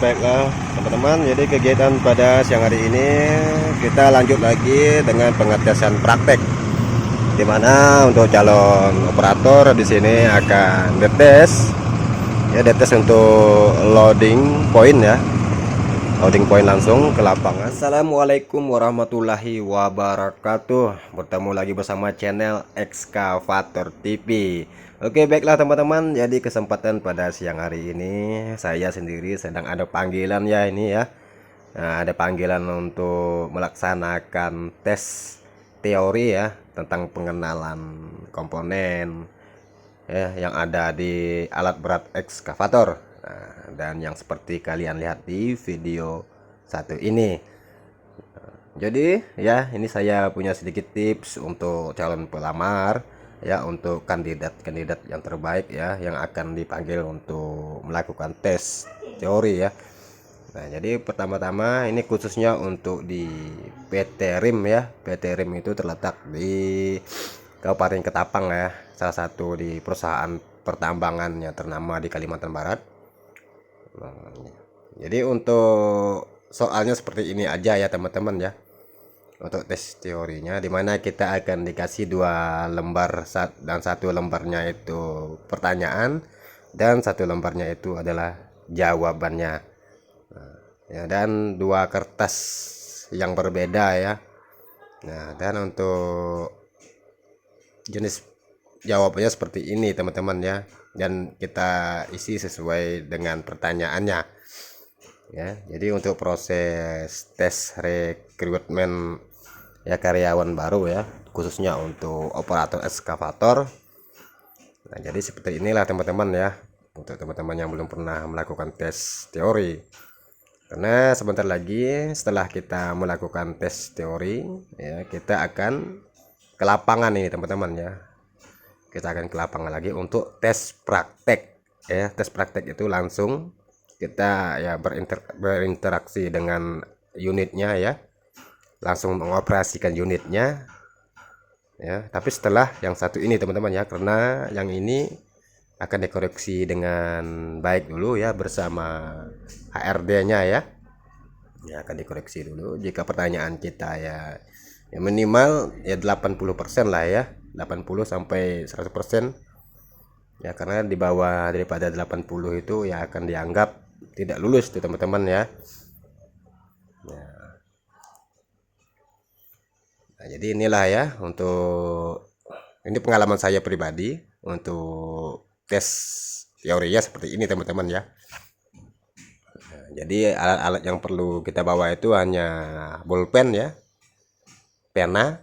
baiklah teman-teman, jadi kegiatan pada siang hari ini kita lanjut lagi dengan pengetesan praktek, dimana untuk calon operator di sini akan dites untuk loading point ya, loading point langsung ke lapangan. Assalamualaikum warahmatullahi wabarakatuh. Bertemu lagi bersama channel Excavator TV. Oke, baiklah teman-teman, jadi kesempatan pada siang hari ini saya sendiri sedang ada panggilan ya ini ya. Nah, ada panggilan untuk melaksanakan tes teori ya tentang pengenalan komponen ya yang ada di alat berat ekskavator. Nah, dan yang seperti kalian lihat di video satu ini. Jadi ya, ini saya punya sedikit tips untuk calon pelamar ya, untuk kandidat-kandidat yang terbaik ya yang akan dipanggil untuk melakukan tes teori ya. Nah, jadi pertama-tama ini khususnya untuk di PT RIM ya. PT RIM itu terletak di Kabupaten Ketapang ya, salah satu di perusahaan pertambangan yang ternama di Kalimantan Barat. Nah, jadi untuk soalnya seperti ini aja ya teman-teman ya. Untuk tes teorinya, dimana kita akan dikasih 2 lembar dan 1 lembarnya itu pertanyaan dan 1 lembarnya itu adalah jawabannya. Nah, ya, dan 2 kertas yang berbeda ya. Nah, dan untuk jenis jawabannya seperti ini teman-teman ya, dan kita isi sesuai dengan pertanyaannya ya. Jadi untuk proses tes rekrutmen ya karyawan baru ya, khususnya untuk operator ekskavator. Nah, jadi seperti inilah teman-teman ya, untuk teman-teman yang belum pernah melakukan tes teori. Karena sebentar lagi setelah kita melakukan tes teori ya, kita akan ke lapangan ini teman-teman ya. Kita akan ke lapangan lagi untuk tes praktek ya. Tes praktek itu langsung kita ya berinteraksi dengan unitnya ya, langsung mengoperasikan unitnya ya. Tapi setelah yang satu ini teman-teman ya, karena yang ini akan dikoreksi dengan baik dulu ya bersama HRD-nya ya. Ya, akan dikoreksi dulu jika pertanyaan kita ya, ya minimal ya 80% lah ya, 80 sampai 100% ya, karena di bawah daripada 80 itu ya akan dianggap tidak lulus tuh teman-teman ya. Nah, jadi inilah ya, untuk ini pengalaman saya pribadi untuk tes teorinya seperti ini teman-teman ya. Nah, jadi alat-alat yang perlu kita bawa itu hanya bolpen ya, pena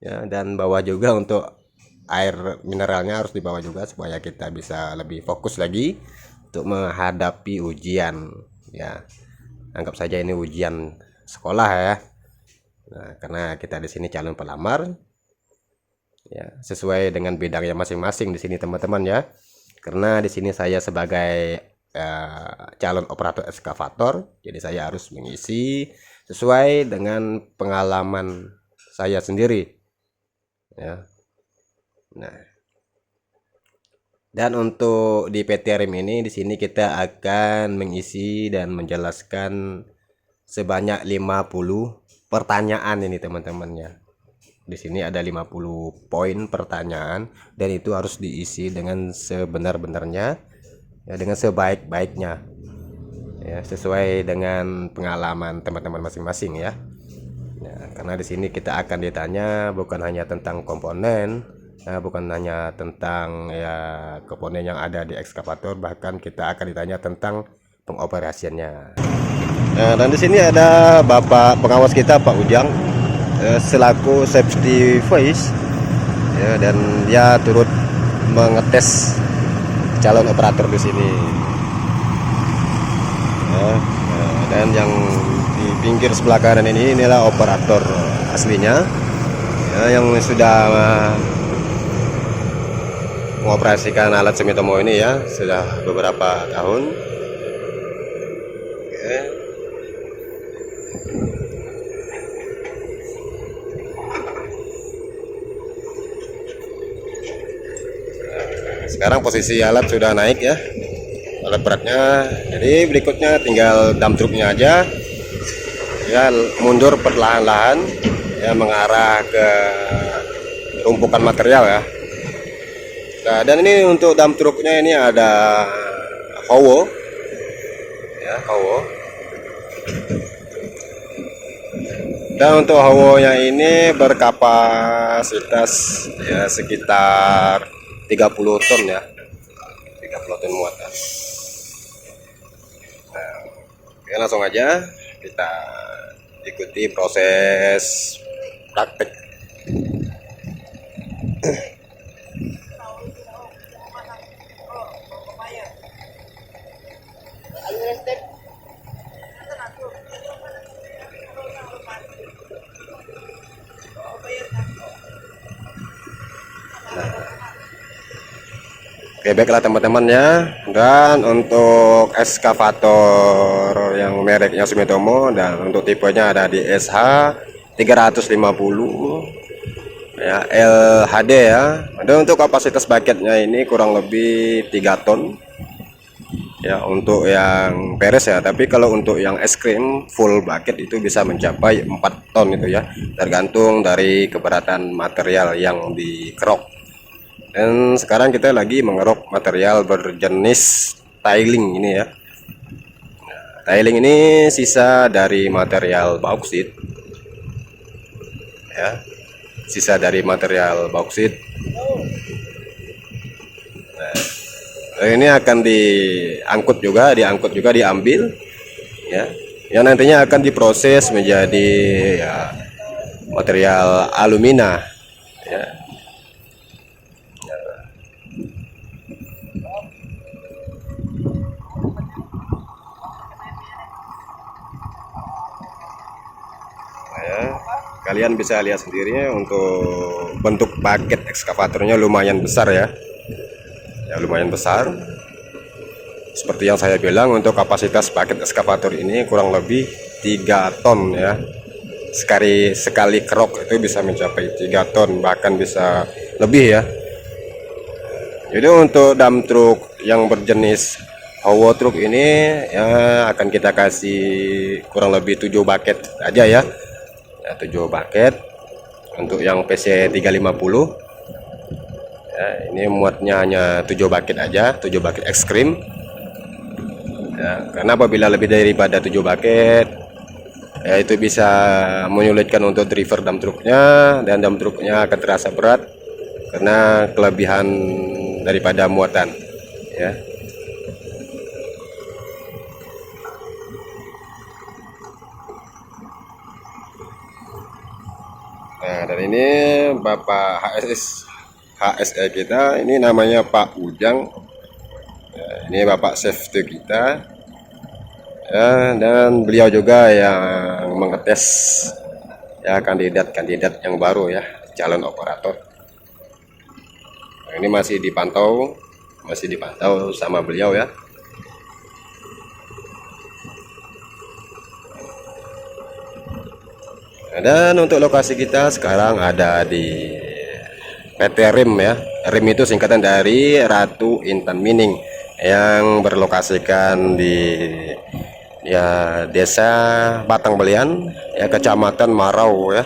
ya, dan bawa juga untuk air mineralnya harus dibawa juga supaya kita bisa lebih fokus lagi untuk menghadapi ujian ya. Anggap saja ini ujian sekolah ya. Nah, karena kita di sini calon pelamar ya, sesuai dengan bidangnya masing-masing di sini teman-teman ya. Karena di sini saya sebagai calon operator ekskavator, jadi saya harus mengisi sesuai dengan pengalaman saya sendiri ya. Nah, dan untuk di PT RIM ini di sini kita akan mengisi dan menjelaskan sebanyak 50 pertanyaan ini teman-teman ya. Di sini ada 50 poin pertanyaan, dan itu harus diisi dengan sebenar-benarnya ya, dengan sebaik-baiknya ya, sesuai dengan pengalaman teman-teman masing-masing ya. Ya, karena di sini kita akan ditanya bukan hanya tentang komponen, bukan hanya tentang ya komponen yang ada di ekskavator, bahkan kita akan ditanya tentang pengoperasiannya. Nah, dan di sini ada Bapak pengawas kita, Pak Ujang, selaku safety voice ya, dan dia turut mengetes calon operator di sini ya. Dan yang di pinggir sebelah kanan ini inilah operator aslinya ya, yang sudah mengoperasikan alat Sumitomo ini ya sudah beberapa tahun. Oke. Sekarang posisi alat sudah naik ya, alat beratnya. Jadi berikutnya tinggal dump truknya aja ya, mundur perlahan-lahan ya, mengarah ke tumpukan material ya. Nah, dan ini untuk dump truknya ini ada Howo ya, Howo. Dan untuk Howo-nya ini berkapasitas ya sekitar 30 ton ya, 30 ton muatan. Nah, oke, langsung aja kita ikuti proses praktek. Oke, baiklah teman-teman ya. Dan untuk eskavator yang mereknya Sumitomo dan untuk tipenya ada di SH 350 ya, LHD ya. Dan untuk kapasitas bucketnya ini kurang lebih 3 ton ya untuk yang beres ya. Tapi kalau untuk yang es krim full bucket itu bisa mencapai 4 ton itu ya, tergantung dari keberatan material yang dikerok. Dan sekarang kita lagi mengeruk material berjenis tiling ini ya. Nah, tiling ini sisa dari material bauksit ya, sisa dari material bauksit. Nah, ini akan diangkut juga diambil ya, yang nantinya akan diproses menjadi ya, material alumina ya. Kalian bisa lihat sendiri ya, untuk bentuk bucket ekskavatornya lumayan besar ya, lumayan besar. Seperti yang saya bilang, untuk kapasitas bucket ekskavator ini kurang lebih 3 ton ya. Sekali kerok itu bisa mencapai 3 ton, bahkan bisa lebih ya. Jadi untuk dump truk yang berjenis Howo truk ini ya, akan kita kasih kurang lebih 7 bucket aja ya. 7 bucket untuk yang PC 350 ya, ini muatnya hanya 7 bucket aja, 7 bucket ekstrim ya, karena apabila lebih daripada 7 bucket ya, itu bisa menyulitkan untuk driver dump truknya, dan dump truknya akan terasa berat karena kelebihan daripada muatan ya. Nah, dan ini Bapak HSE kita, ini namanya Pak Ujang ya, ini Bapak safety kita ya, dan beliau juga yang mengetes ya kandidat-kandidat yang baru ya, calon operator. Nah, ini masih dipantau sama beliau ya. Dan untuk lokasi kita sekarang ada di PT RIM ya. RIM itu singkatan dari Ratu Intan Mining, yang berlokasikan di ya Desa Batang Belian ya, Kecamatan Marau ya,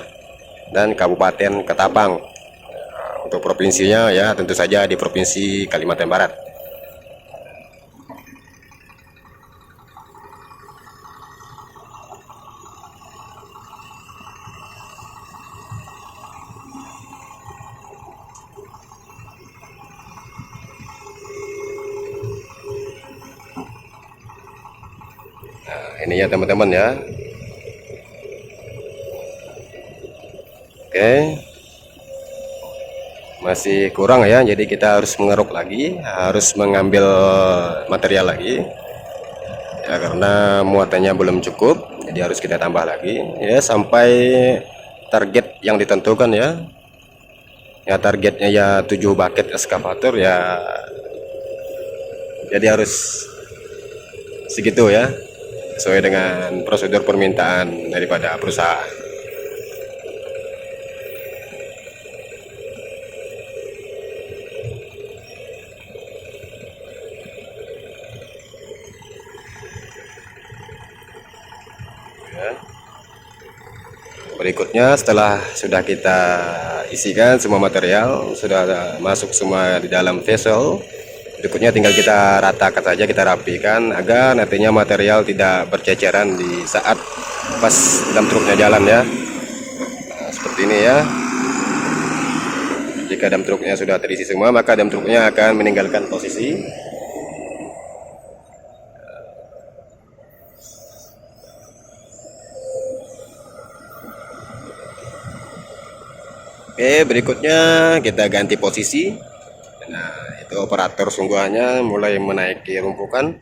dan Kabupaten Ketapang. Nah, untuk provinsinya ya tentu saja di Provinsi Kalimantan Barat. Ini ya teman-teman ya. Oke, masih kurang ya, jadi kita harus mengeruk lagi, harus mengambil material lagi ya, karena muatannya belum cukup, jadi harus kita tambah lagi ya sampai target yang ditentukan ya. Ya targetnya ya 7 bucket ekskavator ya, jadi harus segitu ya, sesuai dengan prosedur permintaan daripada perusahaan. Berikutnya setelah sudah kita isikan semua material, sudah masuk semua di dalam vessel, berikutnya tinggal kita ratakan saja, kita rapikan agar nantinya material tidak berceceran di saat pas dump truknya jalan ya. Nah, seperti ini ya. Jika dump truknya sudah terisi semua, maka dump truknya akan meninggalkan posisi. Oke, berikutnya kita ganti posisi. Nah, itu operator sungguhannya mulai menaiki rumpukan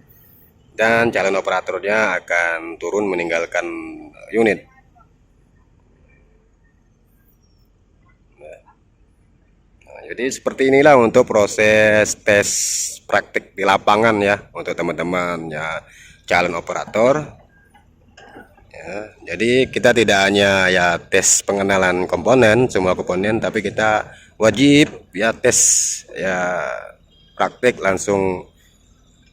dan calon operatornya akan turun meninggalkan unit. Jadi seperti inilah untuk proses tes praktik di lapangan ya untuk teman-teman ya calon operator. Ya, jadi kita tidak hanya ya tes pengenalan komponen, semua komponen, tapi kita wajib ya tes ya praktik langsung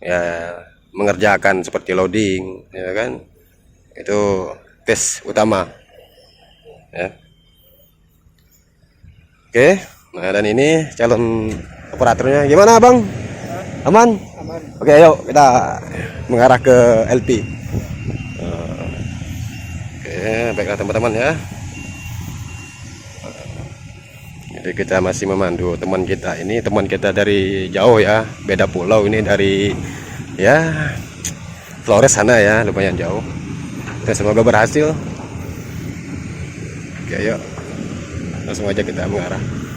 ya mengerjakan seperti loading ya kan. Itu tes utama ya. Oke. Nah, dan ini calon operatornya gimana, Bang? Aman? Aman. Oke, ayo kita mengarah ke LP. Oke, baiklah teman-teman ya. Jadi kita masih memandu teman kita ini, teman kita dari jauh ya, beda pulau ini dari ya Flores sana ya, lumayan jauh. Dan semoga berhasil. Oke, ayo langsung aja kita mengarah.